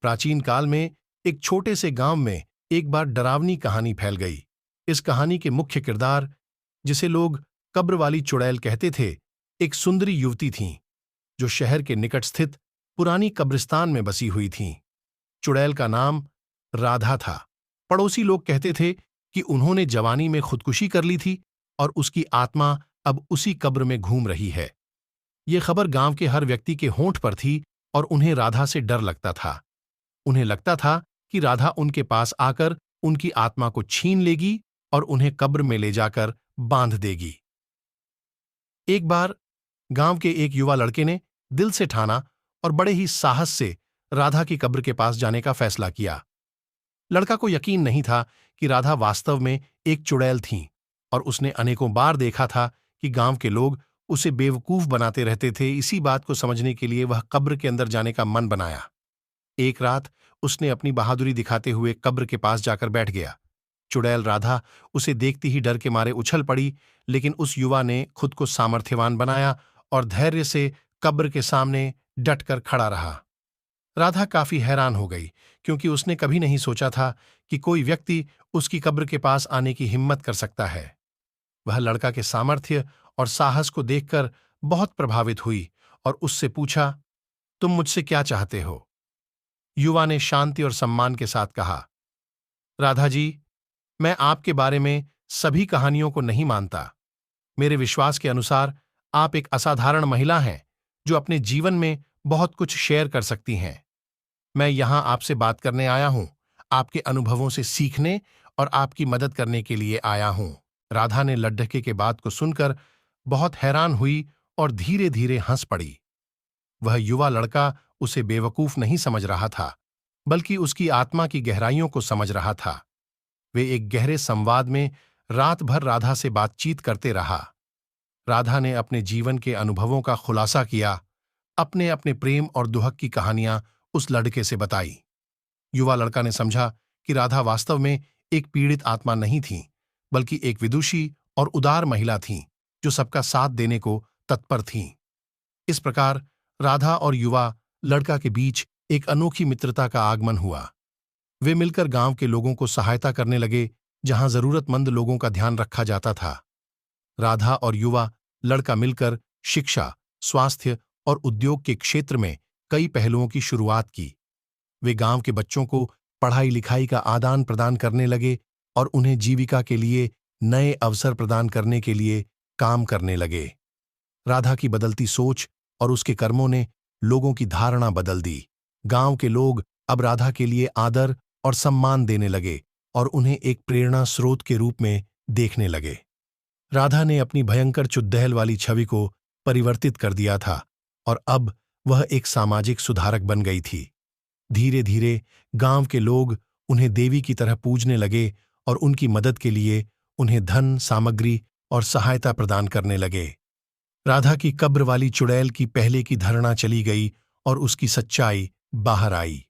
प्राचीन काल में एक छोटे से गांव में एक बार डरावनी कहानी फैल गई। इस कहानी के मुख्य किरदार, जिसे लोग कब्र वाली चुड़ैल कहते थे, एक सुंदरी युवती थीं जो शहर के निकट स्थित पुरानी कब्रिस्तान में बसी हुई थीं। चुड़ैल का नाम राधा था। पड़ोसी लोग कहते थे कि उन्होंने जवानी में खुदकुशी कर ली थी और उसकी आत्मा अब उसी कब्र में घूम रही है। ये खबर गांव के हर व्यक्ति के होंठ पर थी और उन्हें राधा से डर लगता था। उन्हें लगता था कि राधा उनके पास आकर उनकी आत्मा को छीन लेगी और उन्हें कब्र में ले जाकर बांध देगी। एक बार गांव के एक युवा लड़के ने दिल से ठाना और बड़े ही साहस से राधा की कब्र के पास जाने का फैसला किया। लड़का को यकीन नहीं था कि राधा वास्तव में एक चुड़ैल थीं और उसने अनेकों बार देखा था कि गांव के लोग उसे बेवकूफ बनाते रहते थे। इसी बात को समझने के लिए वह कब्र के अंदर जाने का मन बनाया। एक रात उसने अपनी बहादुरी दिखाते हुए कब्र के पास जाकर बैठ गया। चुड़ैल राधा उसे देखती ही डर के मारे उछल पड़ी, लेकिन उस युवा ने खुद को सामर्थ्यवान बनाया और धैर्य से कब्र के सामने डटकर खड़ा रहा। राधा काफी हैरान हो गई, क्योंकि उसने कभी नहीं सोचा था कि कोई व्यक्ति उसकी कब्र के पास आने की हिम्मत कर सकता है। वह लड़का के सामर्थ्य और साहस को देखकर बहुत प्रभावित हुई और उससे पूछा, तुम मुझसे क्या चाहते हो? युवा ने शांति और सम्मान के साथ कहा, राधा जी, मैं आपके बारे में सभी कहानियों को नहीं मानता। मेरे विश्वास के अनुसार आप एक असाधारण महिला हैं जो अपने जीवन में बहुत कुछ शेयर कर सकती हैं। मैं यहां आपसे बात करने आया हूं, आपके अनुभवों से सीखने और आपकी मदद करने के लिए आया हूं। राधा ने लड्ढके के बात को सुनकर बहुत हैरान हुई और धीरे धीरे हंस पड़ी। वह युवा लड़का उसे बेवकूफ नहीं समझ रहा था, बल्कि उसकी आत्मा की गहराइयों को समझ रहा था। वे एक गहरे संवाद में रात भर राधा से बातचीत करते रहा। राधा ने अपने जीवन के अनुभवों का खुलासा किया, अपने अपने प्रेम और दुहक की कहानियां उस लड़के से बताई। युवा लड़का ने समझा कि राधा वास्तव में एक पीड़ित आत्मा नहीं थी, बल्कि एक विदुषी और उदार महिला थीं, जो सबका साथ देने को तत्पर थीं। इस प्रकार राधा और युवा लड़का के बीच एक अनोखी मित्रता का आगमन हुआ। वे मिलकर गांव के लोगों को सहायता करने लगे, जहां जरूरतमंद लोगों का ध्यान रखा जाता था। राधा और युवा लड़का मिलकर शिक्षा, स्वास्थ्य और उद्योग के क्षेत्र में कई पहलुओं की शुरुआत की। वे गांव के बच्चों को पढ़ाई लिखाई का आदान प्रदान करने लगे और उन्हें जीविका के लिए नए अवसर प्रदान करने के लिए काम करने लगे। राधा की बदलती सोच और उसके कर्मों ने लोगों की धारणा बदल दी। गांव के लोग अब राधा के लिए आदर और सम्मान देने लगे और उन्हें एक प्रेरणा स्रोत के रूप में देखने लगे। राधा ने अपनी भयंकर चुड़ैल वाली छवि को परिवर्तित कर दिया था और अब वह एक सामाजिक सुधारक बन गई थी। धीरे धीरे गांव के लोग उन्हें देवी की तरह पूजने लगे और उनकी मदद के लिए उन्हें धन, सामग्री और सहायता प्रदान करने लगे। राधा की कब्र वाली चुड़ैल की पहले की धारणा चली गई और उसकी सच्चाई बाहर आई।